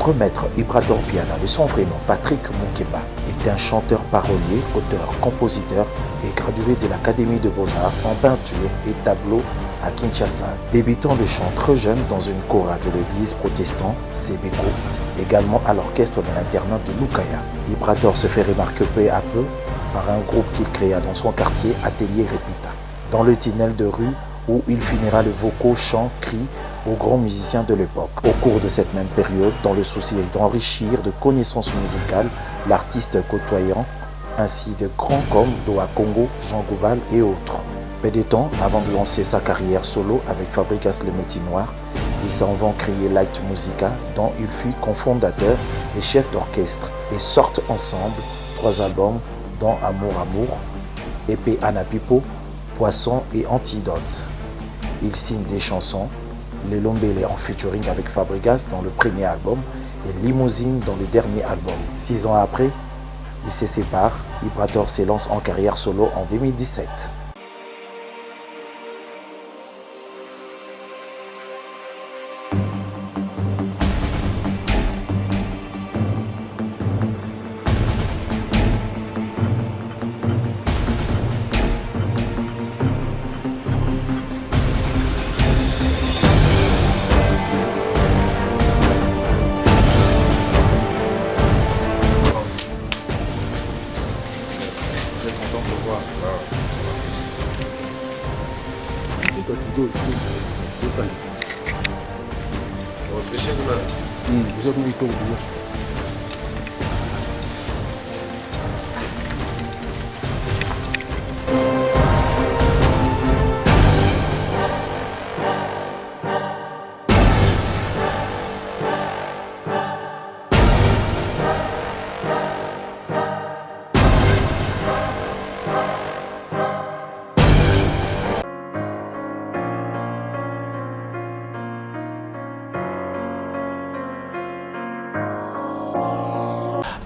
Notre maître Ibrador Piana, de son vrai nom Patrick Moukeba, est un chanteur parolier, auteur, compositeur et gradué de l'Académie de Beaux-Arts en peinture et tableau à Kinshasa. Débutant le chant très jeune dans une chorale de l'église protestante Sebeko, également à l'orchestre de l'internat de Lukaya. Ibrador se fait remarquer peu à peu par un groupe qu'il créa dans son quartier Atelier Répita, dans le tunnel de rue où il finira le vocaux, chant, cri aux grands musiciens de l'époque. Au cours de cette même période, dans le souci d'enrichir de connaissances musicales l'artiste côtoyant ainsi de grands comme Doa Congo, Jean Goubal et autres. Peu de temps avant de lancer sa carrière solo avec Fabricas Le Métier Noir, ils s'en vont créer Light Musica, dont il fut cofondateur et chef d'orchestre, et sortent ensemble 3 albums, dont Amour, Épée Anapipo, Poisson et Antidote. Ils signent des chansons, Les Lombele en featuring avec Fabregas dans le premier album et Limousine dans le dernier album. 6 ans après, ils se séparent. Ibrador se lance en carrière solo en 2017.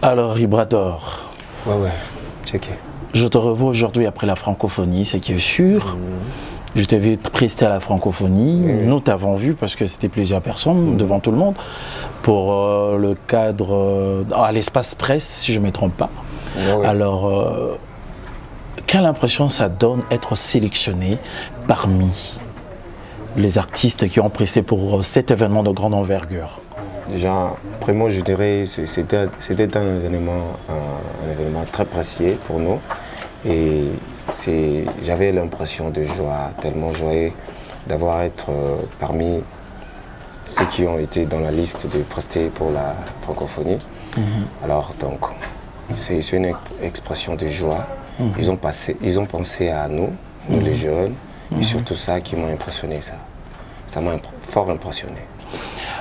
Alors Ibrador, ouais, checké. Je te revois aujourd'hui après la francophonie, ce qui est sûr. Je t'ai vu prester à la francophonie. Nous t'avons vu parce que c'était plusieurs personnes devant tout le monde pour le cadre à l'espace presse, si je ne me trompe pas. Alors, quelle impression ça donne être sélectionné parmi les artistes qui ont presté pour cet événement de grande envergure? Déjà, vraiment, je dirais que c'était un événement très précieux pour nous. Et j'avais l'impression de joie, tellement joyeux d'avoir été parmi ceux qui ont été dans la liste de prester pour la francophonie. Alors, donc, c'est une expression de joie. Ils ont pensé à nous, les jeunes, et surtout ça qui m'a impressionné. Ça m'a fort impressionné.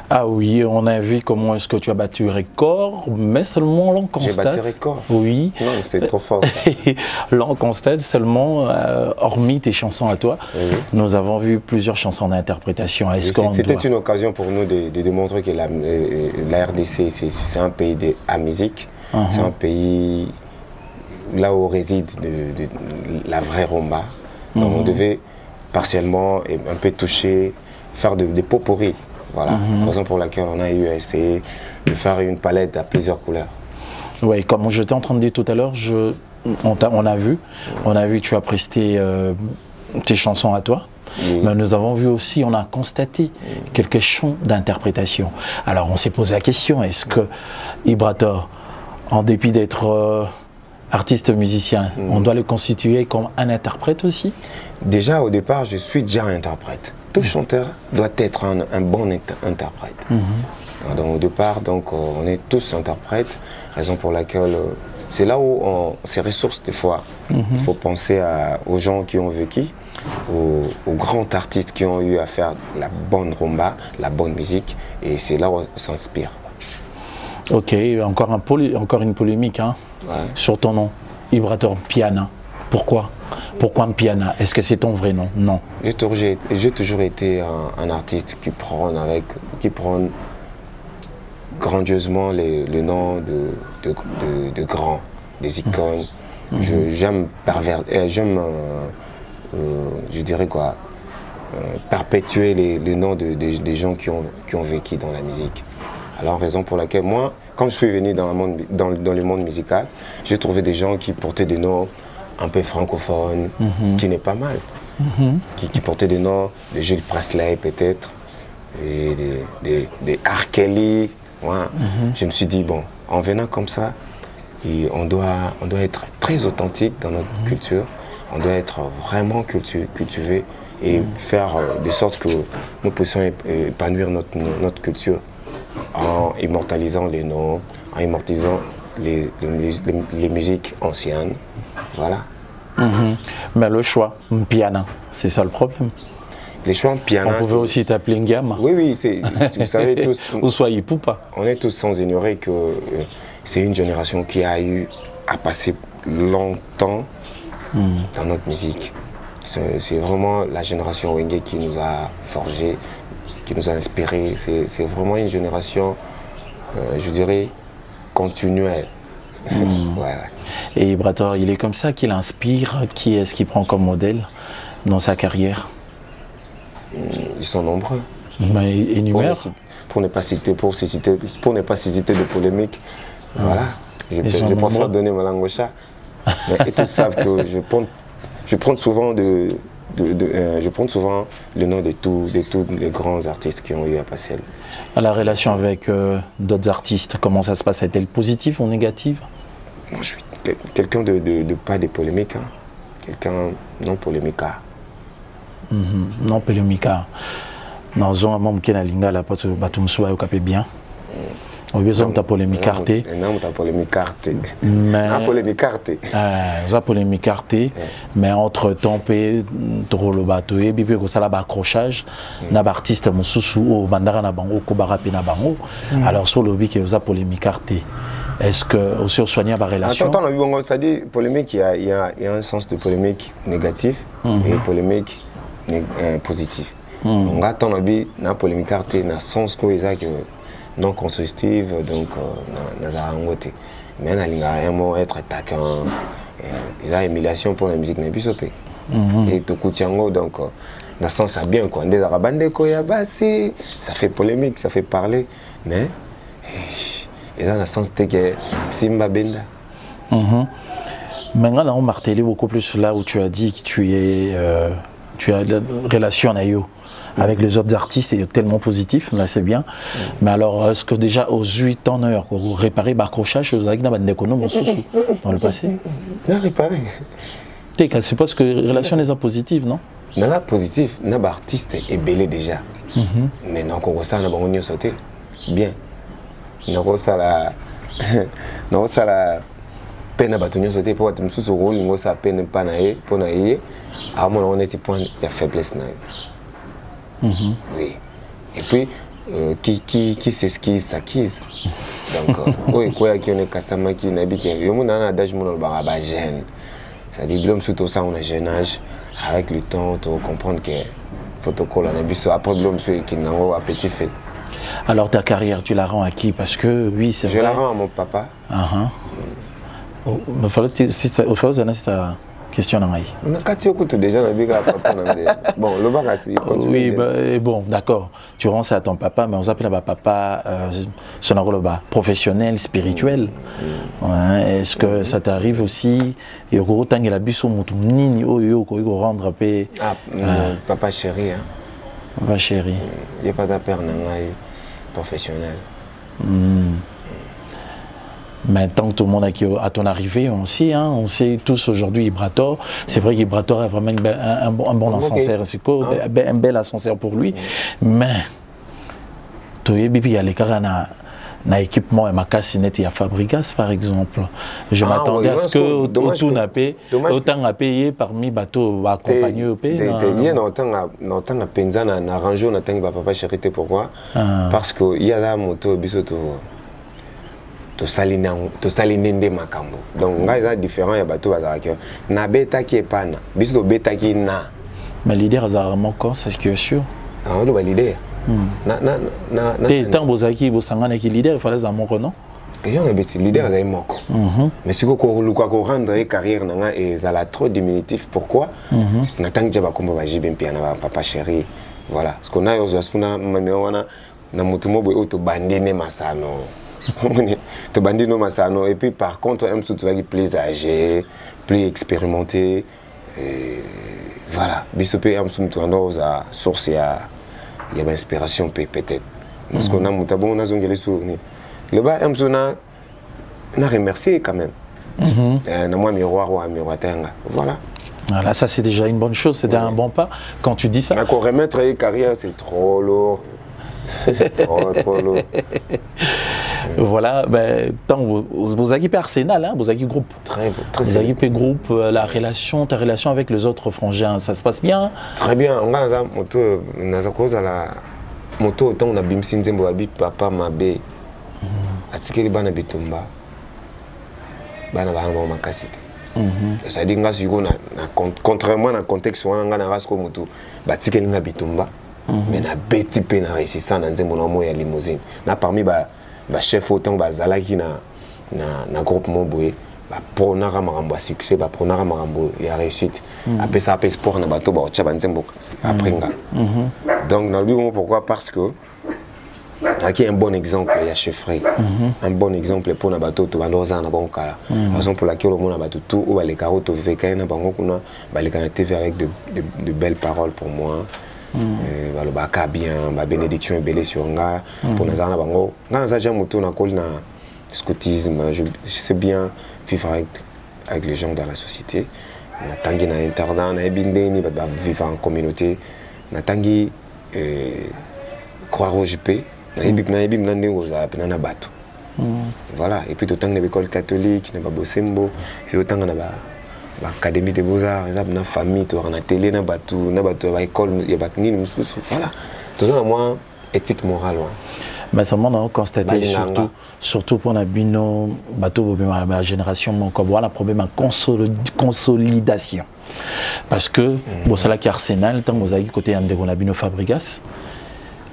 Ah oui, on a vu comment est-ce que tu as battu record, mais seulement l'on constate... J'ai battu record? Oui. Non, c'est trop fort ça. L'on constate seulement, hormis tes chansons à toi, nous avons vu plusieurs chansons d'interprétation. C'était une occasion pour nous de démontrer que la RDC, c'est un pays de la musique, c'est un pays là où réside la vraie rumba. Donc on devait partiellement un peu toucher, faire des pot-pourris. Voilà, raison pour laquelle on a eu à essayer de faire une palette à plusieurs couleurs. Oui, comme je t'ai en train de dire tout à l'heure, on a vu que tu as presté tes chansons à toi, mais nous avons vu aussi, on a constaté quelques champs d'interprétation. Alors on s'est posé la question, est-ce que Ibrador, en dépit d'être artiste musicien, on doit le constituer comme un interprète aussi? Déjà au départ, je suis déjà un interprète. Tout chanteur doit être un bon interprète. Donc, au départ, on est tous interprètes, raison pour laquelle c'est là où ces ressources, des fois, il faut penser aux gens qui ont vécu, aux grands artistes qui ont eu à faire la bonne rumba, la bonne musique, et c'est là où on s'inspire. Ok, encore une polémique sur ton nom, Ibrador Piana. Pourquoi Piana? Est-ce que c'est ton vrai nom? Non. J'ai toujours été un artiste qui prend grandiosement le nom de grands, des icônes. J'aime je dirais quoi, perpétuer les noms des gens qui ont vécu dans la musique. Alors, raison pour laquelle moi, quand je suis venu dans le monde musical, j'ai trouvé des gens qui portaient des noms un peu francophones, qui n'est pas mal. Qui portaient des noms de Jules Presley peut-être, et des R. Kelly. Ouais. Je me suis dit, bon, en venant comme ça, on doit être très authentique dans notre culture, on doit être vraiment cultivé et faire de sorte que nous puissions épanouir notre culture en immortalisant les noms, en immortalisant les musiques anciennes. Voilà. Mais le choix, piano, c'est ça le problème. Les choix en piano. On pouvait aussi t'appeler Ngama. Oui, vous savez tous. Ou soyez Poupa. On est tous sans ignorer que c'est une génération qui a eu à passer longtemps dans notre musique. C'est vraiment la génération Wenge qui nous a forgé, qui nous a inspiré. C'est vraiment une génération, je dirais, continuelle. Ouais. Et Brator, il est comme ça qu'il inspire. Qui est-ce qu'il prend comme modèle dans sa carrière? Ils sont nombreux. Mais énumère. Pour ne pas citer de polémiques. Voilà. Je préfère donner ma langue au chat. Mais tous savent que je prends souvent le nom de tous les grands artistes qui ont eu à passer. La relation avec d'autres artistes, comment ça se passe? Est-elle positive ou négative? Moi, je suis quelqu'un de pas de polémique. Hein. Quelqu'un non polémique. Non polémique. Dans un moment qui est linga la parce que batumsuba yo capé bien. On besoin de polémique carté. Non, ta polémique carté. Mais polémique carté. Ça polémique carté, mais entre temps pe trop le bateau et bibi ko sala ba accrochage na artiste mususu o bandara na bango ko barapi na bango. Alors sur le bi que ça polémique carté. Est-ce que aussi on soigne la relation? Attends, ça dit polémique, il y a un sens de polémique négatif et polémique positif. On attend la polémique carté na sens ko ezaki non constructive, donc nazarangote. Mais un mot être attaquant, ils ont humiliation pour la musique n'ébissopé. Et tout coup donc dans sens ça bien quoi. Des arabandés koyabasi, ça fait polémique, ça fait parler, mais ils ont le sens que Simba Benda. Maintenant on martelé beaucoup plus là où tu as dit que tu as une relation avec les autres artistes, c'est tellement positif, là c'est bien. Mais alors, est-ce que déjà aux 8 ans, vous réparez l'accrochage avec des économes dans le passé? Non, réparer. C'est parce que la relation est positive, non? Non, la positive, non, l'artiste est belé déjà. Mais non, on ça, on a sauté. Bien. Non, ça la peine à bâtonner sauter pour être sous ce rôle, on ça peine pas naïe, pour naïe. À mon on est point, il y a faiblesse naïe. Oui. Et puis, qui s'esquisse, s'acquise. Donc, oui, quoi qu'il y ait un customer qui n'a pas de d'âge, jeune. C'est-à-dire, l'homme surtout ça, on a jeune âge. Avec le temps, tu comprendre que photocall, on a vu ça. Après, l'homme qui n'a pas petit fait. Alors, ta carrière, tu la rends à qui? Parce que, oui, c'est vrai. Je la rends à mon papa. Il faut que ça. Question dans déjà bon le bac oui bon d'accord tu rends ça à ton papa mais on s'appelle papa son rôle professionnel spirituel est-ce que ça t'arrive aussi et au gros temps il a bu son mouton nini oyo ko rendre paix papa chéri hein papa chéri il n'y a pas d'appel professionnel. Mais tant que tout le monde à ton arrivée, on sait tous aujourd'hui Brator. C'est vrai qu'Brator est vraiment un bon ascenseur, un bel ascenseur pour lui. Mais il y a les cas na équipement et ma cassinette, il y a Fabrigas par exemple. Je m'attendais à ce que autant à payer parmi bateaux accompagnés au pays. Il y a autant à penser na arranger na tangi papa charité pourquoi? Parce que il y a la moto bisoto to salinende makambo. Donc ngaza différent ya bateau bazaraki na beta qui est pana biso beta qui na. Mais l'idée azarama quoi, c'est ce qui est sûr. Ah on va l'idée. Tant bozaki bosangana qui leader il fallait za moko non? Que on a bêti leader za moko. Mais si ko rendre carrière nanga et ça la trop diminutif pourquoi? Na tangi ba komba ba jibem pia na papa chéri. Voilà, ce qu'on a aux asuna mamewana na mutumo boy auto bandine masano. To bandino masano et puis par contre un surtout plus âgé, plus expérimenté et voilà, bisopé am surtout on a source il y a inspiration peut-être. Parce qu'on a mutabo on a zongé les souvenirs. Le bas am sona na remercier quand même. Na moi miroir ou miroir tenga. Voilà. Voilà, ça c'est déjà une bonne chose, c'est un bon pas. Quand tu dis ça. Mais qu'on remettre une carrière, c'est trop lourd. trop lourd. Voilà, ben, vous avez Arsenal, hein, vous avez groupe. Très vous avez groupe, ta relation avec les autres frangins, ça se passe bien? Très bien. On a moto, moto autant on a bimsin zembo abi papa mabe. Atikeli bana bitumba. Bana bana makasite. Ça dit que contrairement à contexte où on a un rasco moto, batikeli nga bitumba. Mais na beti pe na réussissant dans zembo na mo ya limousine. Na parmi ba chef autant bazalaki na groupe moboye ba pronara marambo succès ba pronara marambo ya réussite après ça après sport na bato ba ocha banzembo après nga donc dans le but pourquoi parce que qui est un bon exemple il y a chefferie un bon exemple pour na bato to banoza na bon kala raison pour laquelle le monde na bato tout ou les carottes veka na bango kuna ba les TV avec de belles paroles pour moi. Le baka bien, ma bénédiction est belle sur nga pour nous en bango. Quand nous avons moto na col na scoutisme, je sais bien vivre avec les gens dans la société. Na tangi na internat, na ebinde ni ba vivre en communauté. Na tangi croire au JP, na ebim na ndingo za pena na bato. Voilà, et puis tout temps na école catholique, na ba bosembo, puis autant na ba l'académie des beaux-arts, la famille, la télé, l'école, voilà. Tout ça, moi, éthique morale. Mais ça m'a constaté surtout pour la génération, la problème de consolidation. Parce que, c'est là qu'il y a Arsenal, tant que vous avez côté de Fabregas,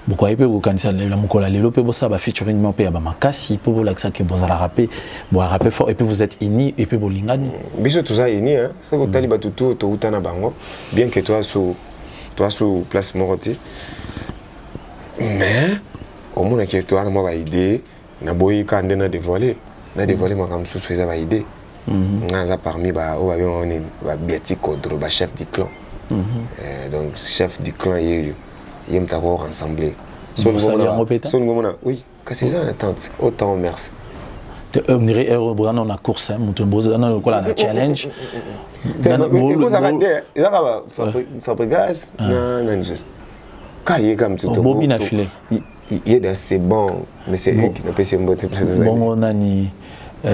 beaucoup de gens qui ont fait featuring pe ba makasi pour la que vous allez rapper fort et puis vous êtes unis et puis vous lingani biso tout ça unis hein c'est que tali batutu to utana bango bien que toi sous place moroti mais au moins que toi moi ba idée na boyi ka ndena dévoiler ma comme sous ça ba idée na parmi ba o on est ba biati kodro ba chef du clan donc chef du clan il me t'avoir rassemblé. Oui, c'est ça l'attente. Autant merci. On dirait on a course, on a challenge. Fabregas, quand il est comme tout il est assez bon, mais c'est lui qui n'a pas ses mots. Bon, on a ni. Il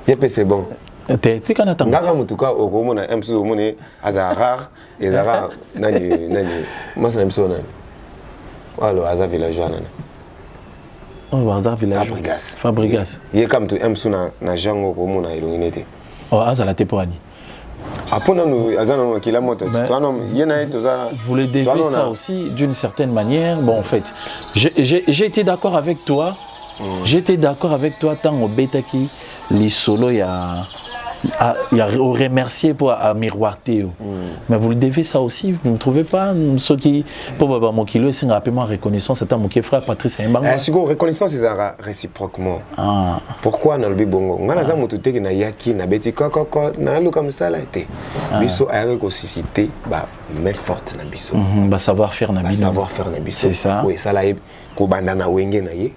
est bon. Tu quand attends. Ngaga mutuka okomo na MC omone azara ezara nani masa MC nani. Walo aza villageois nani. Oh aza villageois. Fabregas. Il est comme tu MC na jango okomo na ilonginete. Oh aza te poani. Apona nous azana kila moto. Toi non yena to za. Vous le devez ça aussi d'une certaine manière. Bon en fait, j'ai été d'accord avec toi. J'étais d'accord avec toi tant au Betaki les solos il y a remercier pour miroiter. Mais vous le devez ça aussi, vous ne trouvez pas ce qui pour mon kilo c'est rapidement reconnaissance c'est mon frère Patrice Mbanga. C'est quoi reconnaissance c'est réciproquement. Pourquoi dans le bongo ngana za moto teke na yaki na beti koko na lu comme ça là été. Biso a récocité ba main forte na biso. Ba savoir faire na biso. Savoir faire na biso. C'est ça. Oui, ça là ko banda na wenge na ye.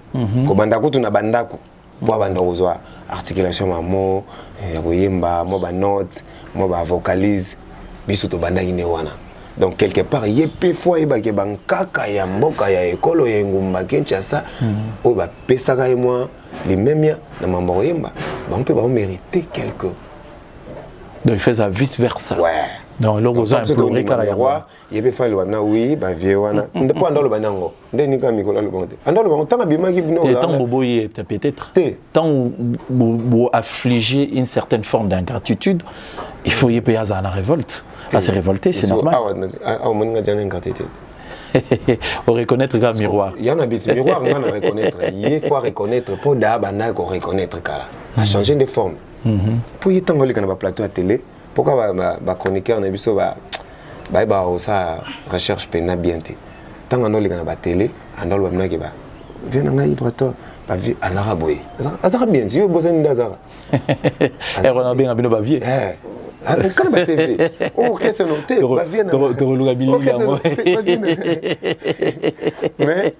Ko banda ko tuna bandako. Pour banda ozwa articulation mamo ya koyemba mo ba note mo ba vocalise biso to banda ine wana donc quelque part yepe fois e ba ke bankaka ya mboka ya ekolo ya ngumba Kinshasa o ba pesaka et moi les mêmes na mambo koyemba ba mpe ba mériter quelque donc il fait ça vice versa ouais donc là vous avez imploré carrément yepe fa le wana oui ba vie wana ndepo andolo banango ndeni ka mikolo le bonte andolo bango tanga bimaki bino tant boboye peut-être tant vous affliger une certaine forme d'ingratitude il faut y payer à la révolte à se révolter c'est normal ah on nga jana ingratitude on reconnaître le miroir il y en a des miroirs on va reconnaître il faut reconnaître pour da bana ko reconnaître kala a changer de forme pour y tangoli kana ba plateau à télé pourquoi ba chroniqueur na biso ba ça recherche pena bien té tant qu'on a les gars à télé on a le même qui va viens en Ibrator pas vu Azara boy Azara bien si vous besoin d'Azara et on a bien abino ba vie quand ba TV oh qu'est-ce que noté ba vie te reluga bilili yango mais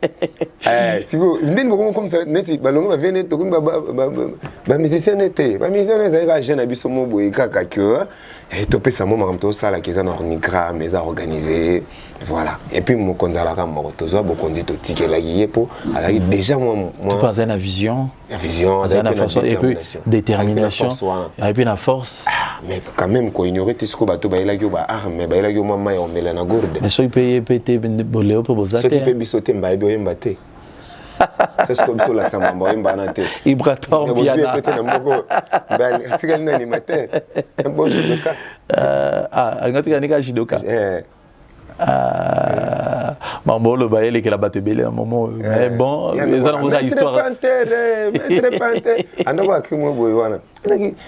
si vous ndeni beaucoup comme ça neti balongo ba venir to ba musicien était ba musicien ezaka jeune abiso mo boy kaka que et topé ça mo makamto sala ki za na organigramme mais organisé voilà et puis mo konzala ka mo tozo bo kondi to tikela ki po alors déjà moi pas une vision la force et puis détermination et puis la force mais quand même ko ignorer tisco bato ba ila ki ba arme ba ila ki mama ya omela na gourde mais so il pété boleo po bozate so peut bisoter mba bo yemba te c'est ce comme ça là ça m'a yemba na te Ibrator piana peut être na moko ba tikali na animateur un bon judoka ngatika nika judoka Mambo le bail qui la batte belle un moment mais bon les gens ont une histoire très panter anda ba kimo boy wana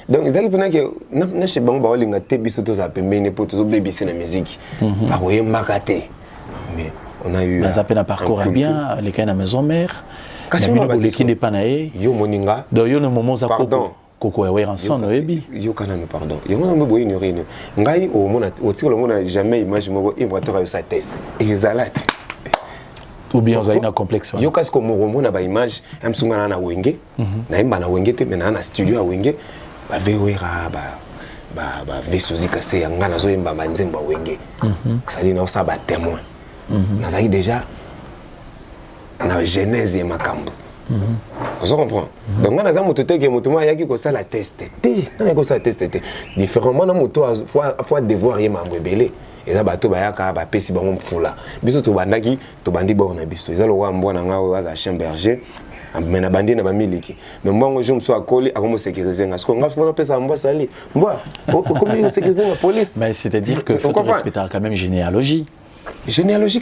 donc ezaki pena que na chez bango ba olinga te biso to za pemene po to baby c'est la musique ba koyemba te mais on a eu mais appena parcours bien les cas na maison mère mais qui n'est pas naé yo moninga donc yo no moment za Koko ya Weranson oyebi yo kana me pardon yo ngana me boy ignorer ngai o mona o tiko mona jamais image moko Ibrator yo sa test ezalate ou bien on a une complexe yo kasi ko mona ba image amsunga na wenge na imba na wenge te mais na studio a wenge ba vewera ba vesozi kase ya ngana zo imba manzemba wenge ça dit na ça ba témoin na zaki déjà na genèse ya makambo on comprend donc on a ça moto te que moto ma yaki ko ça la tester na ko ça tester différemment na moto faut devoir y mambo belé eza bato bayaka ba pesi bango mfula biso to bandaki to bandi borna biso eza lo wa mbona ngawo aza Chamberger amena bandi na bamiliki mais mbongo je mso akoli akomo sécuriser ngasko ngaso na pesa mbo sali mbo comment sécuriser la police mais c'est-à-dire que faut respecter quand même généalogie généalogie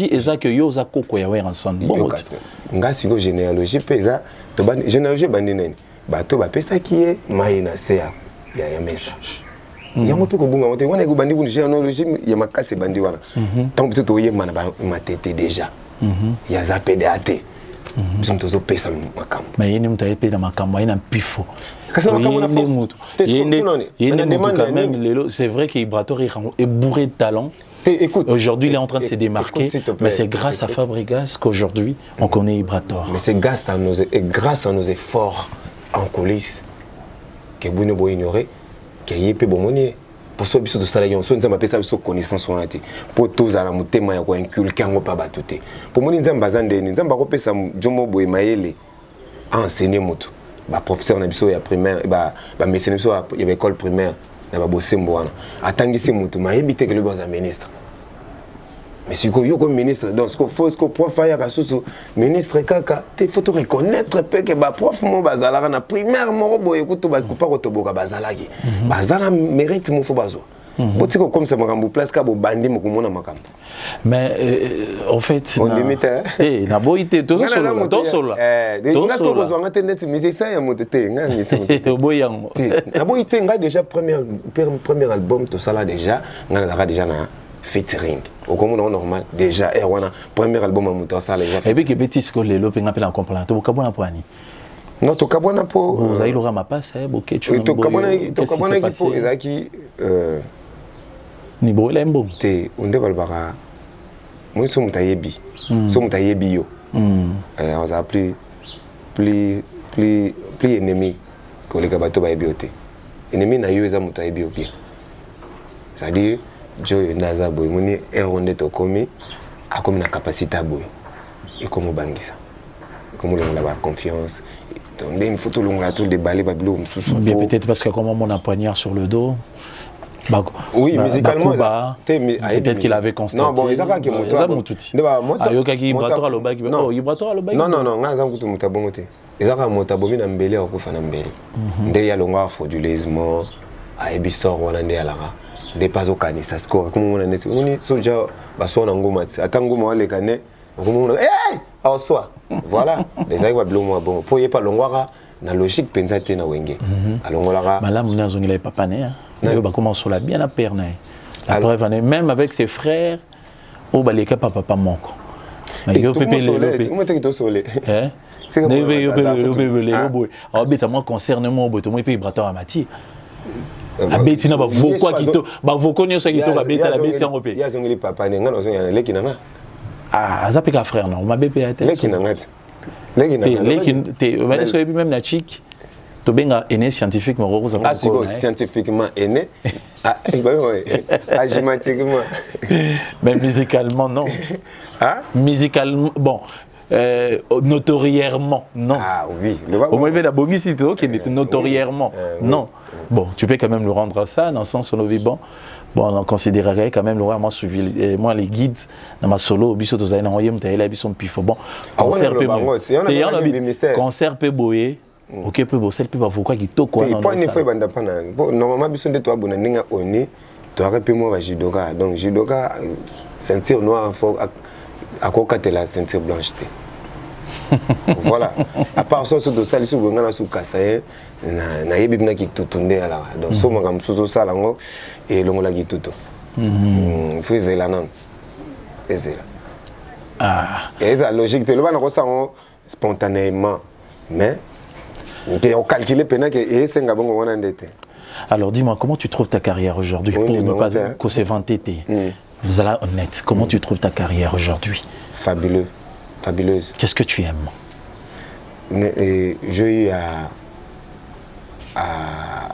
eza que yo za koko ya Weranson bon ngasi go généalogie pesa to bandi généalogie bandi nene bato ba pesa ki mai na se ya mesa yango pe ko bunga mote wana ko bandi bu généalogie ya makase bandi wana tant peut-être to yema na ma tete déjà ya za PDAT biso tozo pesa makambo mais yini mtu ayepeza makambo ina pifo kasi makambo na force c'est vrai qu'Ibrator est bourré de talent. Écoute, aujourd'hui, il est en train de se démarquer, mais c'est grâce à Fabregas qu'aujourd'hui, on connaît Ibrator. Mais c'est grâce à nos efforts en coulisses que vous ne pouvez ignorer qu'il y a peu de pour ça, biso to sala yon so nzamba pesa biso connaissance wana te pour tous ala mutema ya ko inculquer ngo pa batute pour moni nzamba zande ni nzamba ko pesa jomo boy mayele enseigner mutu ba professeur na biso ya primaire ba médecin biso ya école primaire na ba bosembo wana atangisi mutu mayebi te que le boza ministre mais si yo comme ministre donc ce qu'il faut ce que prof faire à sous ministre kaka il faut te reconnaître que ba prof mo bazala na primaire mo boy écoute ba coupa ko toboka bazalaki bazala mérite mo faut bazo botiko comme ça makambo place ka bo bandi mo komona makambo mais en fait on limite na boité to solo ngasko ko zo ngate net musicien ya moto te ngani boyango na boité nga déjà premier album to sala déjà ngana déjà na featuring au comme normal déjà et wana premier album amuto ça les et puis que petit ce que les lopes ngapela comprendre to kabona poani non to kabona po vous avez l'aura ma passe boké tu to kabona ki po ezaki ni bo lembo te onde balbara moi so mutayebi yo on a plus ennemi que les gabato ba ebioté ennemi na yo eza mutayebi yo bien c'est-à-dire Joe Naza boy moni eronde to komi akomi na capacité boy et comme bangisa comme on a confiance donc il faut tout longa tout déballer babilo msusu bien peut-être parce que comme on a poignard sur le dos oui musicalement peut-être qu'il avait constaté non bon ezaka ke moto ayoka ki Ibrator alobaki Ibrator alobaki non ngaza kutu mutabongo te ezaka moto bomi na mbele akofa na mbele nde ya longa frauduleusement aebisor wana nde alara de pas au canista score comme on a net on soja baso na ngoma ata ngoma wale kane comme on au soir voilà les aïwa blomo bon pour y pas longwara na logique penza te na wenge alongolaka malamu na zongila papa né yo ba commence la bien à perne la preuve même avec ses frères Oh, bah, les cas, papa, moko. Mais yo, pépé, les comment t'es soleil? Hein? Alors, bête, moi, concerne moi, bête, moi, il brato à Mati. A bête, n'a pas voko qui to, bah, voko, n'y a qui to, bah, bête, la bête, en repé. Il y a zongli papa, n'y a pas de l'équipe, n'a ah, ça peut qu'à frère, non, ma bébé a été. L'équipe, n'a pas. Est-ce que même la chic, tu es né scientifiquement, ah, si, scientifiquement né, agimatiquement. Mais musicalement, non. Hein? Musicalement, bon. Notorièrement, non. Ah oui. Au moins, il y a la bonne qui est notorièrement, non. Bon, tu peux quand même le rendre à ça, dans le sens où nous vivons. Bon, on considérerait quand même, moi, suivi, moi, les guides, dans ma solo, biso, tous les envoyés, m'taille là, biso, pifo. Bon, concert peut boyer, ok, peut bosser, peut pas pourquoi qui to quoi. Pas une fois, normalement, biso de toi, bon, n'inga oni, tu aurais pu moi, judoka. Donc, judoka, ceinture noire, à quoi tu la ceinture blanche. Voilà. À part ça, surtout ça, les sous-bengana sous Kassaye, na yebibna qui tout tourné là. Donc, so magam sous ça lango et longola qui tout. Faisait la non. Faisait. Ah. Et ça logique, tu le vas na ressent spontanément, mais tu as calculé pena que et c'est ngabongo wana ndete. Alors, dis-moi, comment tu trouves ta carrière aujourd'hui pour ne pas que c'est vanté. Vous allez honnête. Comment tu trouves ta carrière aujourd'hui? Fabuleux. Fabuleuse. Qu'est-ce que tu aimes? J'ai eu à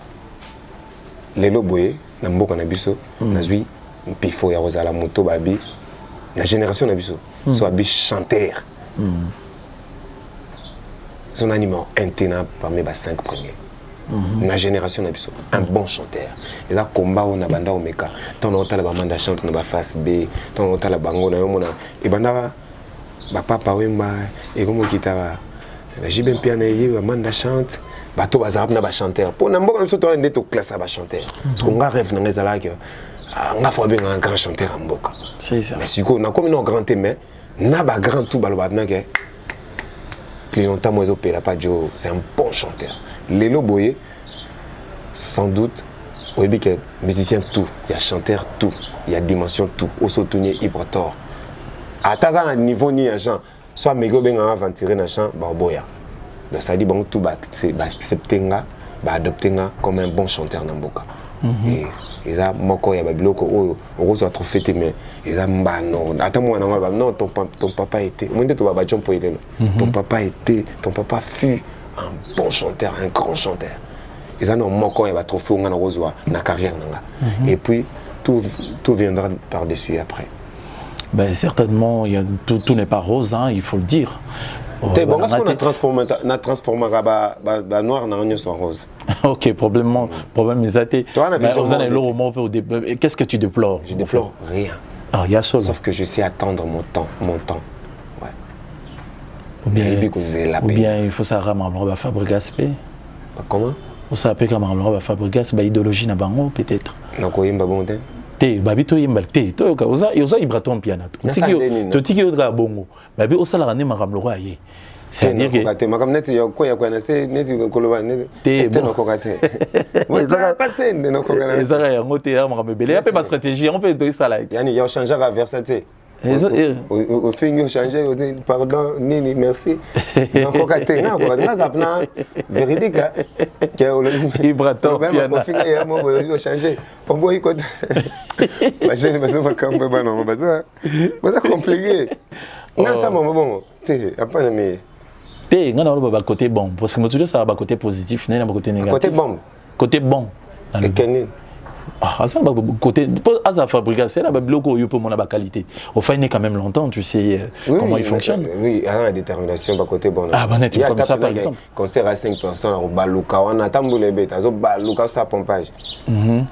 Lelo Boye, na mboka na biso, na zui, pifo ya rozala moto babi, la génération na biso, so babi chanteur. Son animal intenable parmi les 5 premiers. La génération na biso, un bon chanteur. Et là, combat on a banda omeka. Tant on a la banda chante na ba face B, tant on a la bango na yomona. Et banda papa wemba et comme kitaba j'ai bien piano et manda chante bato bazarab na ba chanteur pour n'importe quel sorte de to classe ba chanteur parce qu'on a rêve dans les alages on a fait bien un grand chanteur en boka c'est ça mais si on a comme un grand thème na ba grand tout baloba na que clientèle moi opéra pas Joe c'est un bon chanteur Lelo Boye sans doute au début que musicien tout il y a chanteur tout il y a dimension tout au soutenir Ibrator à un niveau ni agent soit mégo ben aventurer dans champ boya donc ça dit bon tout c'est accepter adopter comme un bon chanteur dans boka et ça moko ya babiloko o reçoit trop fêté mais et ça mbano attends moi non ton papa était moi de toi ba jompo ile ton papa fut un bon chanteur un grand chanteur et ça non moko ya ba trop fait on a reçoit na carrière et puis tout viendra par dessus après. Ben, certainement, tout n'est pas rose, hein, il faut le dire. Bon, parce qu'on a transformé la noir en soit rose. Ok, problème est qu'est-ce que tu déplores? Je déplore rien. Ah, y a seul. Sauf que je sais attendre mon temps. Ouais. Ou bien il faut ça ramener à Fabre Gaspé. Comment? Ou ça peut ramener à Fabre Gaspé, idéologie na bango peut-être. Donc il y a bon temps. Babito yimbal te to ka oza ibraton piano to tiki otra bongo babi osala rane makam loko aye c'est-à-dire que makam neti yo ko ya kwa na se neti koloba neti no ko kate ezaka pas te no ko kana ezaka ya ngote ya makam bele ya pe ba stratégie on peut to sala yani yo changer à versatilité au fin yo changer pardon nini merci no ko kate na ko na zapna véridique que ibraton piano au fin ya mo yo changer on boy ko la jeune personne va camper non c'est compliqué on ça mon bon tu après mais tu ngana ba côté bon parce que moi toujours ça ba côté positif na côté négatif côté bon et quel ah ça ba côté à sa fabrication là ba bloco yo pour mon ba qualité au fait il est quand même longtemps tu sais comment il fonctionne oui à la détermination ba côté bon ah ben tu comme ça par exemple concert à 5 personnes au baluka on attend les bêtes azo baluka ça pompage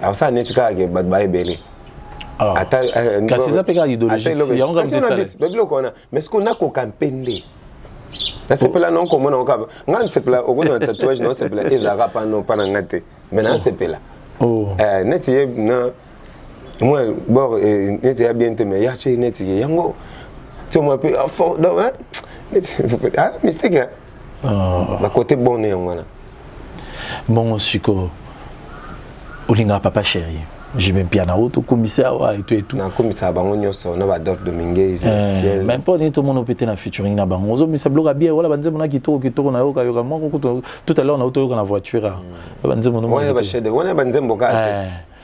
alors ça n'est pas que ba belé ah c'est ça péga idéologie il y a on comme ça mais ce qu'on a qu'au campende là c'est pas là non comme on a ngan c'est là au gros un tatouage non c'est là ezara pas non pas ngate maintenant c'est là oh neti na moi bon neti ya bien te mais ya che neti yango tu m'as peu fort non hein ah mistake ba côté bon ne ngwana bon siko olinga papa chéri J'ai même piano auto commissaire et tout et tout. Na commissaire bango nyoso na ba Adolphe Dominguez ciel. Même pas tout le monde pété na featuring na bango. Ozo mais ça bloque bien voilà banze mona kitoko na yoka yoka moko tout à l'heure on a auto yoka na voiture. Banze mona. Ouais ba chef de on banze mboka.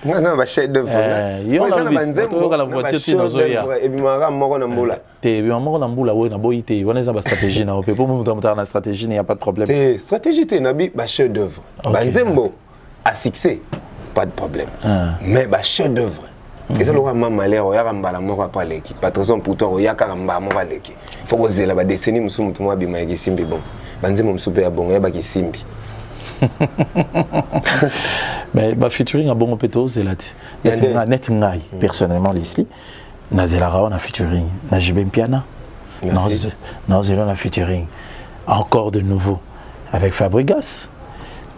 Nga ba chef de voiture. Yo na banze mboka la voiture ti na zoya. Et bi mara moko na mbula. Te bi moko na mbula we na boyité. On est dans stratégie na pour moi dans la stratégie il y a pas de problème. Te stratégie te na bi ba chef d'œuvre. Banze mbo à succès. Pas de problème. Mais bah chef d'œuvre. Et ça le roi malheur, il y a un bala mort pas l'équipe. Pas de raison pour toi, il y a un bala mort l'équipe. Faut oser la décennie musu mutu moi bima yaki simbi bon. Banze mon super bon, ya baki simbi. Mais bah featuring a bon péto c'est là. Net ngai personnellement Leslie. Nazela on a featuring, na jibem piana. Non, zéro na featuring. Encore de nouveau avec Fabregas.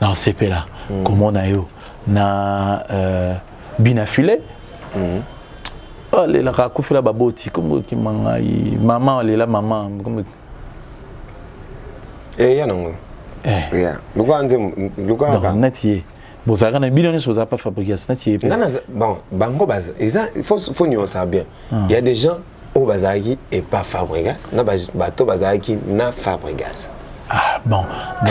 Non, c'est pas là. Comment on a eu na binafile oh les la rakufila baboti comme qui mangai maman les la maman comme ya nango ya luka netier bozaka na bilionis bozaka pas Fabregas netier bon bango base il faut nuancer bien il y a des gens au bazaki et pas Fabregas na bato bazaki na Fabregas. Ah bon,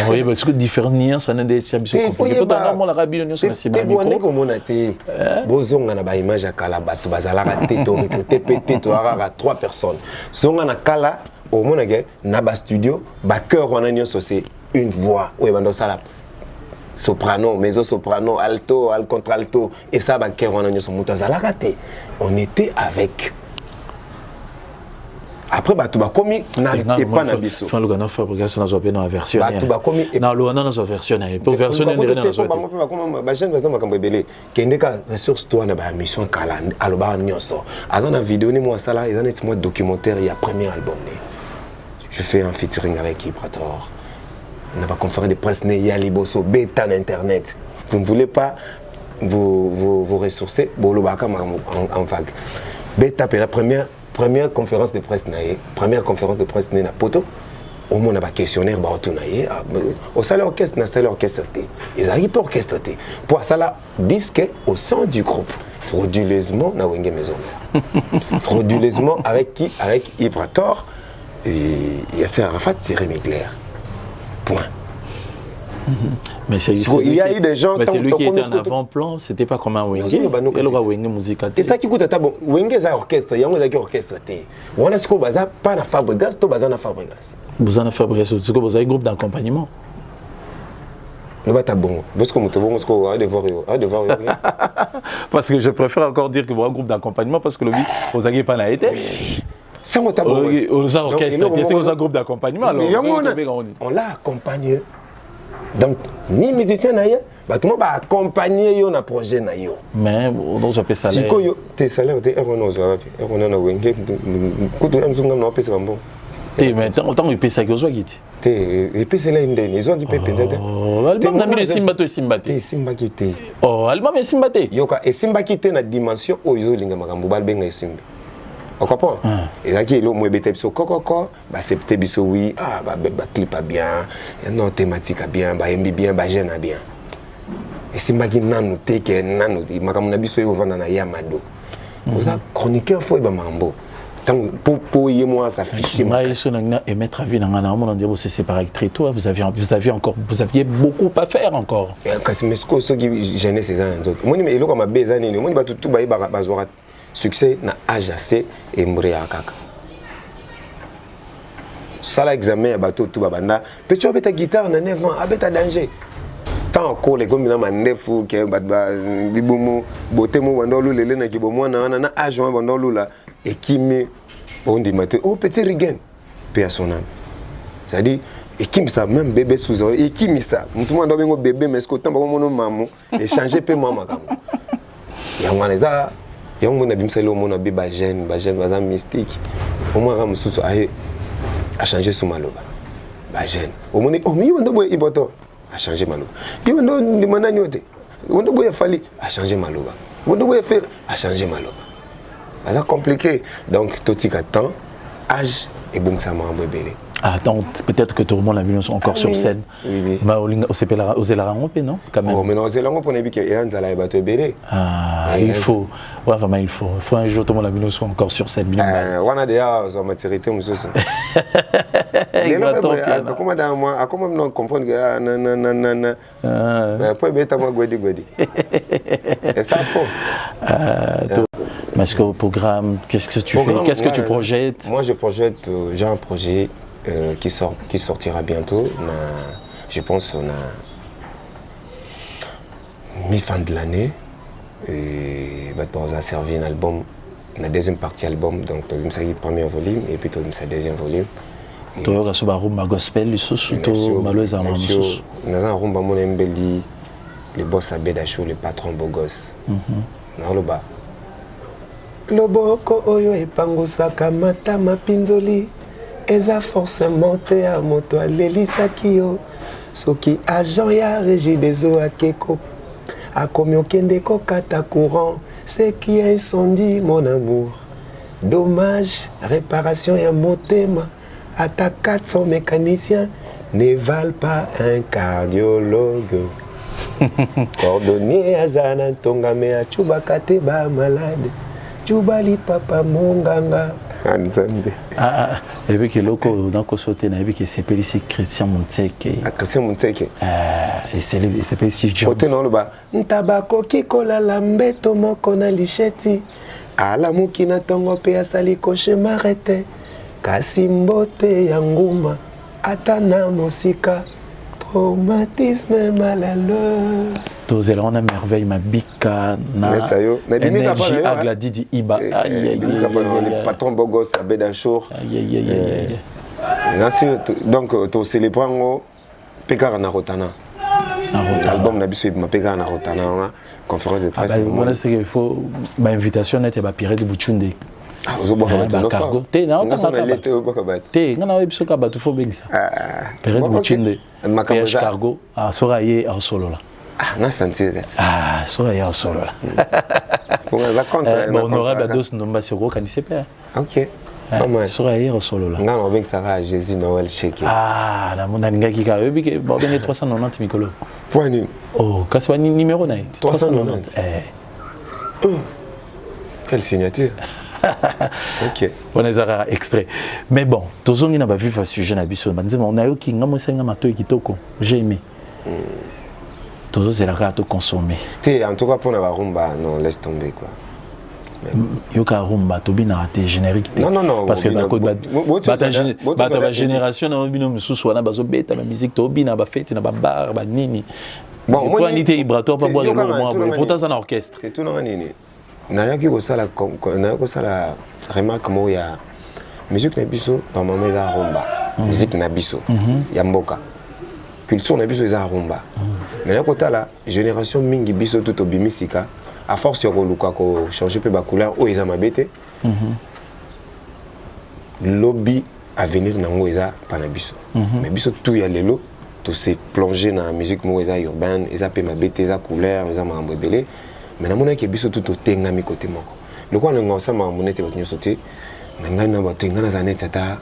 oui, parce que différentes nuances, on a des chapitres compliqués. Pourtant, normalement, la rabine, on c'est mal. On est comme on a été. Bozong na ba image à kala batu bazala raté to recruter pété to ara 3 personnes. Songa na kala au monde na ba studio, ba cœur on a une c'est une voix. Oui, bando sala soprano, mezzo soprano, alto, al contralto et ça ba cœur on a une son mutazala raté. On était avec après bah tu vas commis na et pas na biso enfin le gars Fabregas na zo pe na version bah tu vas commis na lo na zo version pour version ndire na zo ba mo ba ba jeune bazama kambe belé kende ka ressource toi na ba mission kala aloba nyonso alors na vidéo ni moi ça là ils ont été moi documentaire il y a premier album je fais un featuring avec Ibrator on a pas conférence de presse né ya liboso bêta internet vous ne voulez pas vous ressourcer bolobaka en vague bêta la première conférence de presse naïe, première conférence de presse na poto, au moins on a un questionnaire ba naïe, au salaire orchestre na salaire orchestre ils arrivent pas orchestre pour ça là disque au sein du groupe frauduleusement na wenge maison frauduleusement avec qui avec Ibrator et Yasser Arafat Thierry Mugler point. Mais il y a eu des gens mais c'est lui qui était en avant-plan, c'était pas comme un Wenge. Il aura Wenge musical. Et ça qui coûte bon, Wenge ça orchestre, il y a un orchestre on a ce qu'on baza pas na Fabregas, to baza na Fabregas. Vous en Fabregas, c'est que vous avez un groupe d'accompagnement. Le bata bon, parce que muto bon, ce qu'on a de voir parce que je préfère encore dire que vous avez un groupe d'accompagnement parce que le vous avez pas na été. C'est mon tabou. Aux orchestres, c'est un groupe d'accompagnement alors. On l'a accompagné. Donc, ni musicien naïe, bah tout le monde va accompagner yo na projet na yo. Mais on doit payer salaire. Si quoi tes salaires t'es on a wenge, kutu amzunga na pesa bambo. Mais tant il paye ça que zo giti. Il paye cela indene, ils ont qui paye peut-être. Oh, album na mine simba to simba te. Simba kité. Oh, album simba te. Yoka et simba kité na dimension o yo linga makambo balbenga simba. On comprend. Et là qui est le mot bête biso kokoko, bah c'est peut-être biso oui, ah bah clip a bien, non thématique a bien, bah MB bien, bah jeune a bien. Et si magi nanu teke nanu, makamu na biso yo vanda na yamado. Vous a chroniqueur foi ba mambo. Tant pour y moi ça fiche. Moi ils sont et mettre à vie dans un moment on dit c'est séparé très tôt, vous aviez beaucoup à faire encore. Quand c'est mesco ce qui gênait ces ans autres. Moi mais lo comme bezani, moi ba tout ba bazora succès na AJC et Mbrea kaka. Ça l'examen à bateau tout babanda. Petit beta guitare na 9 ans, abeta danger. Tant encore les comme na mandefu ke batba libumu botemo wandolu lele na kibomo na ajoint wandolu la et qui me on dit matin oh petit Rigen paix à son âme. Ça dit et qui me ça même bébé sous et qui me ça. Tout le monde doit bengo bébé mais ce que tant ba mon maman et changer pe maman comme. Ya ngwana za yango na bimselo mona be ba jeune baza mystique au moins ram susu a changé sous maloba ba jeune au moins oh mi wondo boy iboto a changé maloba ti wondo ndi manani ote wondo boy fali a changé maloba wondo boy faire a changé maloba ça compliqué donc totika temps âge et bon ça m'a embelé Attends, peut-être que tout le monde a vu encore sur scène. Oui. On s'appelle Ozelarangope, non? Quand même. Oh, mais non, Ozelarangope, on a vu qu'il y a un zala et bateau belé. Ah, il faut. Ouais, vraiment, il faut. Il faut un jour tout le monde a vu soit encore sur scène. On a déjà en maturité, nous aussi. Comment on comprend que non. Après, bête moi Gwedi. Et ça faut. Mais est-ce qu'au programme, qu'est-ce que tu fais? Qu'est-ce que tu projettes? Moi, je projette, j'ai un projet qui sortira bientôt. Je pense qu'on a mi-fin de l'année. Et on a servi un album, la deuxième partie album, donc on a eu le premier volume et puis on a eu le deuxième volume. Tu as reçu un rumba gospel, le boss à Bédachou, le patron beau gosse. Loboko oyo epangusaka matama pinzoli eza forcément te ya moto alelisaki yo soki agent ya régie des eaux akeko akomi okende kokata courant c'est qui a incendie mon amour dommage réparation ya motema ata 400 mécaniciens ne valent pas un cardiologue. Cordonnier azana tongame a chubakate ba malade. Chubali papa monganga. Et puis que loko dans ko sauter na que c'est ici Christian Monteke. Christian Monteke. Et c'est ici John. Côté non le bas. Ntabako kikola lambeto moko na licheti. Ala mukina tongo pe asali koche marete. Kasi mbote ya nguma atana mosika. Traumatisme malheureuse. Tozela on a merveille ma bika na énergie agladi di iba. Le patron Bogos à Bédachour. Donc tu célébres Pekara na Rotana. L'album na biso ma Pekara na Rotana conférence de presse. Moi c'est qu'il faut ma invitation était ba Pirate Buchunde. Ah, vous avez cargo. T'es non, t'es non, il faut que tu fasses bien ça. Période Buchinde. PH cargo. Ah, sorailler en solo là. Ah, non, c'est ah, sorailler en solo là. Honorable Ados Nomba Siro quand il s'est pas. Ok. Sorailler en solo là. Non, on vient que ça va Jésus Noël Cheke. Ah, la mon anga qui a eu que bon bien 390 Mikolo. Point. Oh, quand c'est numéro 390. Quelle signature. Ok. On est à extrait. Mais bon, tous on n'a pas vu ce sujet na biso. On a eu qui ngamo senga mato kitoko. J'ai aimé. Tous c'est la carte consommer. En tout cas pour la rumba, non laisse tomber quoi. Yoka rumba to bina te générique. Non parce que la génération na bino mususu wana bazo beta ma musique to bina ba fête na ba bar ba nini. Bon, moi ni te vibratoire pas boire le moment. Pourtant ça na orchestre. C'est tout non nini. Nayaki kosala remarque mo ya musique na biso dans moment za rumba musique na biso ya mboka culture na biso za rumba mais na kota la génération mingi biso tout obimisika à force yo luka ko changer pe ba couleur o eza mabete lobby à venir nango eza pana biso mais biso tout ya lelo to se plonger na musique mo eza urbaine eza pe mabete eza couleur eza mambo ebele. Mais na mona ke biso tout otenga mi côté moko le quoi nga ça ma monete ba sauter na nga na ba tenga na zanete ata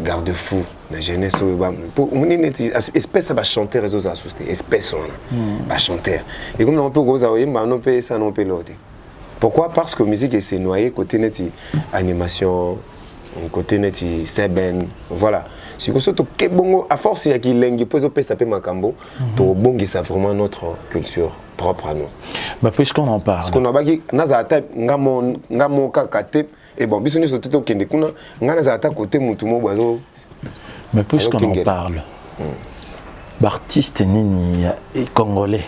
garde fou na jeunesse ba pour monete espèce ba chanter réseaux associés espèce on ba chanter et comme on peut goza oyemba on peut ça non peut l'autre pourquoi parce que musique est noyé côté neti animation côté neti seben voilà si que surtout que bongo à force il y a qui lengi pose au pesta pe makambo to bongi ça vraiment notre culture propre à nous. Bah puisqu'on en parle. Parce qu'on a bagi nazata ngamo kakate et bon bisoni surtout au kende kuna nazata côté mutumo bazo. Mais puisqu'on en parle. L'artiste nini et congolais.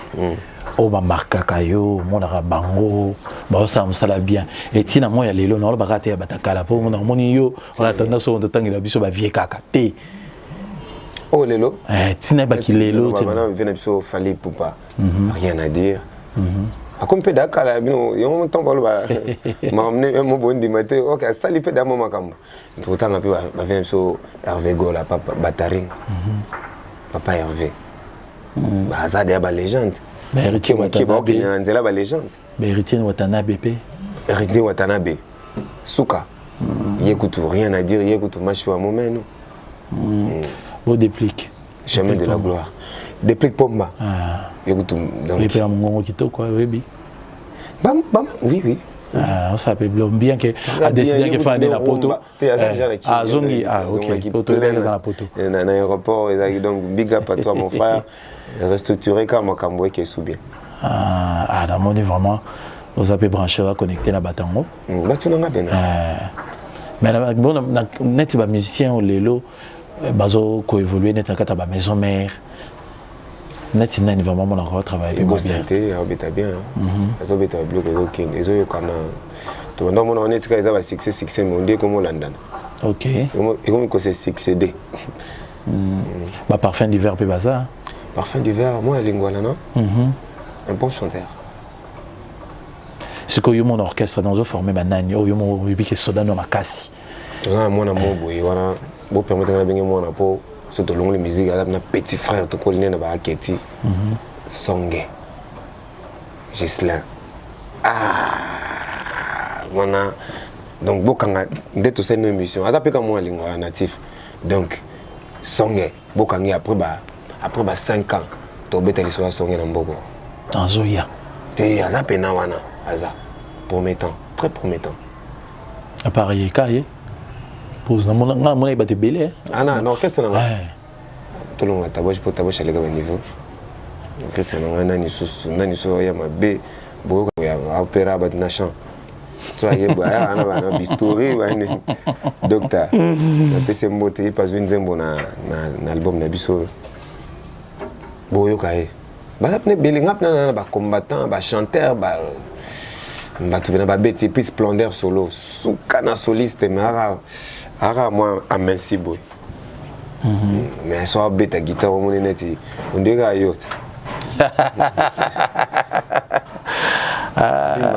O ba marka kayo mona bango ba ça me sala bien et tina moi ya lelo na ba kate ya batakala po mona moni yo on a tendance on tangela biso ba vie kaka te. Oh lelo tina ba ki lelo tina maintenant vient biso fallait poupa rien à dire comme peu dakala bino yo mon temps ba m'amener mon bon dimanche OK ça li fait d'amo makambo tout temps peu ba vient biso Hervé Gola papa Bataring papa Hervé ba ça des ba légende. Héritier Watanabe. Héritier Watanabe. Héritier Watanabe. Souka. Yécoute rien à dire, yécoute macho à moment. Beau déplique. Chemin de la gloire. Déplique Pomba. Donc, et puis à mon Kito, quoi, oui. Bam, oui. On s'appelle bien que a décidé qu'il fallait la poteau. Ah, Zongi, ok. Poteau, il est dans la poteau. Dans l'aéroport, donc big up à toi, mon frère. Restructuré comme un camboué qui est sous bien. Ah, dans mon vraiment, vous avez branché, connecté la batango. Bah, tu n'en as bien. Mais bon, net ba musicien au lelo, bazo ko évoluer net nakata ba maison mère. Net n'a vraiment mon encore travailler bien. Santé, habita bien. Azo beta bloc aucun. Ezo yo kana. To ndo mon on est ka eza ba succès mais on dit comme London. OK. Et comme que c'est succédé. Ba parfum d'hiver pe bazar. Parfum d'hiver, moi lingwana non? Un bon chanteur. Ce que mon orchestre dans zo formé ba nani, yo mo bibi ke soda no makasi. Tozana mwana moboye wana bo permettre na bengi mwana po surtout longue musique ala na petit frère to kolina na ba aketi. Songe. Gislin. Wana donc bokanga ndeto c'est une émission. Aza peka moi lingwana natif. Donc Songe bokangi après 5 ans to beta l'histoire Songe na mboko. Anzoya. Te aza pena wana aza promettant, très promettant. Appareil cahier. Pose na mona ba te belé. Ah non, qu'est-ce que c'est là? Tout le monde tabache pour tabache à l'égal niveau. Qu'est-ce que c'est nani so ya mabe bo ya opéra ba na chant. Tu vois ya ana bistori ba ni docteur. Na pese mbote pas une zembo na album na biso. Boyo kae. Ba apne belé ngap na ba combattant, ba chanteur, ba tu viens bête puis splendeur solo sous cana soliste mais ara moi invincible mais soit bête guitare mon net on dirait yacht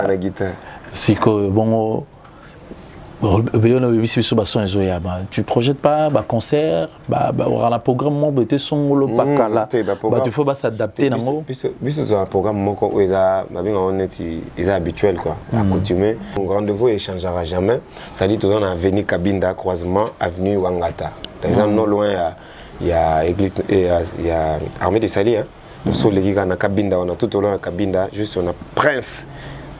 la guitare siko bon tu projettes pas bah concert bah aura un programme mon bête son lo pakala bah tu faut s'adapter nango puisque un programme mon ko eza on est habituel quoi accoutumé un rendez-vous ne changera jamais ça dit toujours dans avenue Kabinda croisement avenue Wangata par exemple non loin il y a église et il y a armée de Sali hein sur les gars na Kabinda on a tout au long à Kabinda juste on a Prince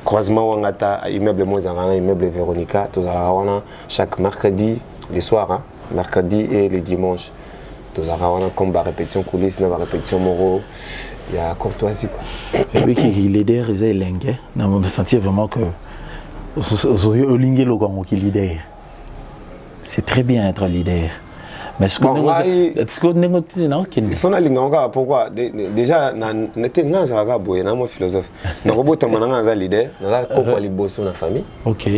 croisement Wangata, immeuble Mozarana, immeuble Véronica, tous à chaque mercredi, les soirs, hein, mercredi et les dimanches. Tous à comme la répétition coulisses, la répétition moraux, il y a courtoisie. Et puis qui leader, ils ont lingué. On a senti vraiment que c'est très bien être leader. Mais ce que il faut aller encore pourquoi déjà n'était pas un arabe et un philosophe donc au bout de un leader dans la coalition na famille ok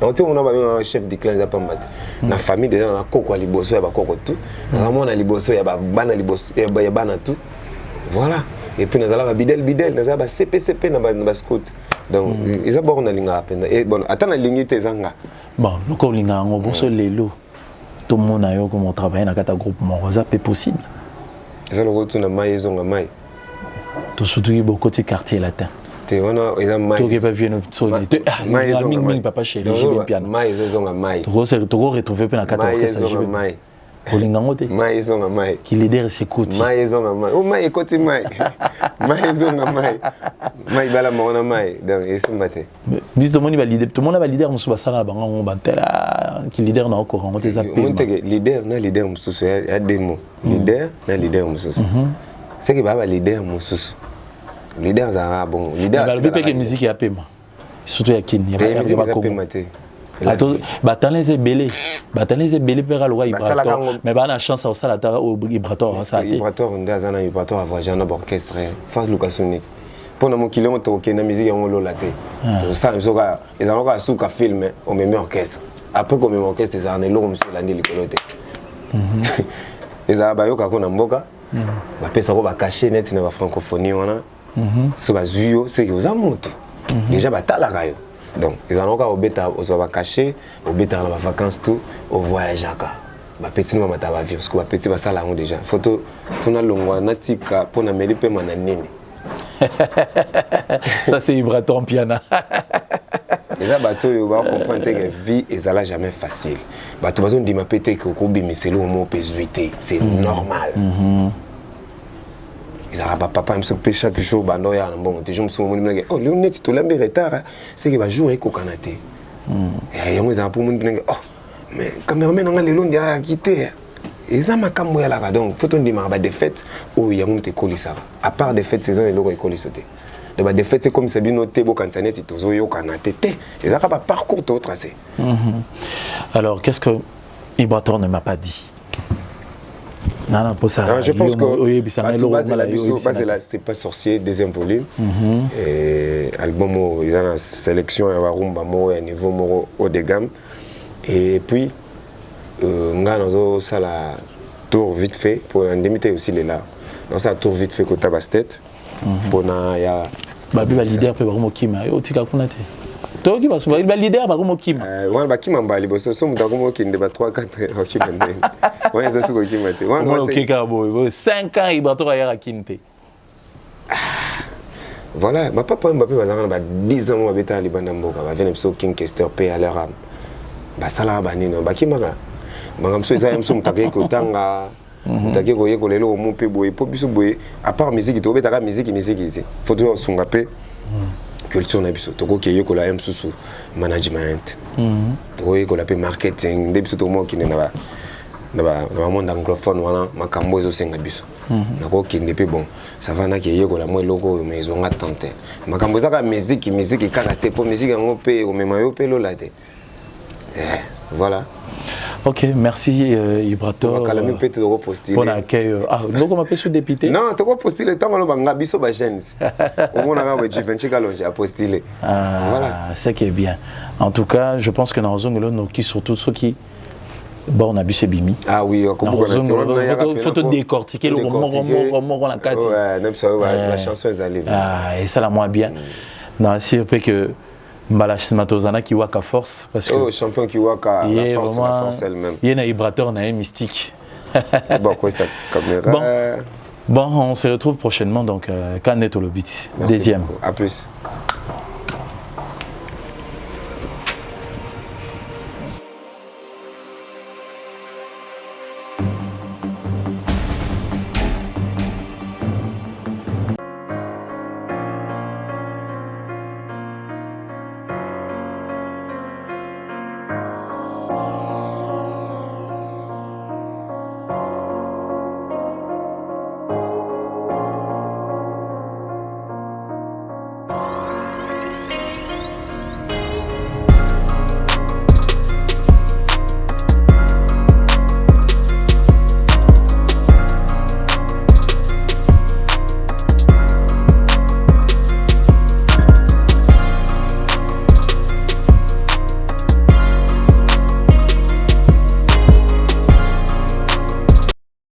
donc on a un chef de clan pas mal na famille déjà dans la coalition ya ba koko tout na mona liboso ya ba bana liboso ya bana tout voilà et puis nous allons ba bidel nous allons ba CPCP na ba scout donc ils ont bon na linga penda et bon attends na lingi te zanga bon le ko linga ngo boso lelo tout le monde a eu comme on travaille dans un groupe ça c'est possible. Ça le retour na mai zonga mai. Tout surtout il beaucoup de quartiers latin. Te wana eza mai. Tout qui va venir sur mai zonga papa chéri j'ai piano. Mai zonga mai. Tout retrouver dans quatre orchestres j'ai mai. Olinga ngote. Mai zonga mai. Qui leader c'est côté. Mai zonga mai. Oh mai côté mai. Mai zonga mai. Mai bala mona mai. Donc et ce matin. Bis de moni ba leader tout le monde a leader musu basala bango on bantela qui leader na okoro ngote za pe. On te leader na leader musu ya des mots. Leader na leader musu. C'est que baba leader musu. Leader za bon leader. Ba le pe musique ya pema. Surtout ya kin ya ba ko. Batalens est belé per aloa Ibrator mais ba na chance au salata au Ibrator ça Ibrator ndazana Ibrator avoir genre orchestre face Lucasonit pour mon kilomètre OK na musique on lo laté to ça ils ont encore sous ka film au même orchestre après comme même orchestre ils en lo monsieur landi likolote ils aba yo ka kona mboka ba pesa ko ba cacher net na ba francophonie wana so ba zuyo c'est que vous a moto déjà ba talaka yo. Donc, ils ont encore au bêta, au va cacher, au bêta dans les vacances tout, au voyage à cas. Ma petite maman t'a vu, parce que ma petite va ça là déjà. Photo, faut na longwa natika pour na meli pe mananini. Ça c'est Ibrator piano. Et ça, bateau, on va comprendre que la vie n'est jamais facile. Bateau, on dit que c'est normal. Ils ont papa me fait chaque jour bando ya bon je me suis dit oh Léonet tu l'as mis retard c'est que va jouer au Canada et ils ont pour me dire oh mais cameraman on a les longs a quitté et ça m'a camoué là donc faut on dire ma défaite oh il y a mon te coller ça à part défaite saison et logo école sauter de défaite c'est comme c'est bien noté beau quand ça net tu au Canada et ça pas parcours tout tracé. Alors qu'est-ce que Ibrator ne m'a pas dit? Non, pour ça. Je pense que c'est pas sorcier, deuxième volume. Et album, ils ont la sélection, il y a un niveau haut de gamme. Et puis, on a la tour vite fait, pour l'indemnité aussi, il est là. On a la tour vite fait côté Bastet. Pour il y a. Le leader peut vraiment qui m'a dit. Toi qui vas le leader va comme Kim. Ouais, bah Kim m'a dit so mu dago qui ndeba 3 4 Kim ndé. Ouais, ça c'est ko Kim mate. Ouais, OK Cabo. 5 ans il bato ya Kinte. Voilà, ma papa Mbappé va dans 10 ans moi beta libanda mboka va venir so King Kester paix à leur âme. Bah sala ba nino ba Kimaka. Mangam so isa mso mutake ko tanga. Mutake ko yeko lelo mo pe boy po biso boy à part musique to beta ka musique ici. Faut toujours sunga pe. Culture na biso toko ke yeko la msusu management toko yeko la pe marketing de biso to mo kine na ba monde anglophone wana makambo ezo senga biso nako kinde pe bon ça va na ke yeko la mo logo mais ils ont attenté makambo za ka musique kaka te po musique ngo pe o mema yo pe lo la te voilà. Ok, merci Ibrator. Bon accueil. Ah, nous comment peut se député? Non, tu vas postuler tant que banga biso ba jeunes. Au moins on a un Juventus Galonge à postuler. Voilà, c'est qui est bien. En tout cas, je pense que dans Zongolo nous qui surtout ceux qui bon on a bu ce bimi. Ah oui, faut te décortiquer le moment la carte. Ouais, même ça la chanson est allée. Ah, et ça la moins bien. Non, si après que Mbalash Matozana qui waka force parce que oh champion qui waka la force elle-même. Il y a un Ibrator na mystique. Bon quoi ça caméra. Bon, on se retrouve prochainement donc Canet au Lobit. Deuxième. À plus.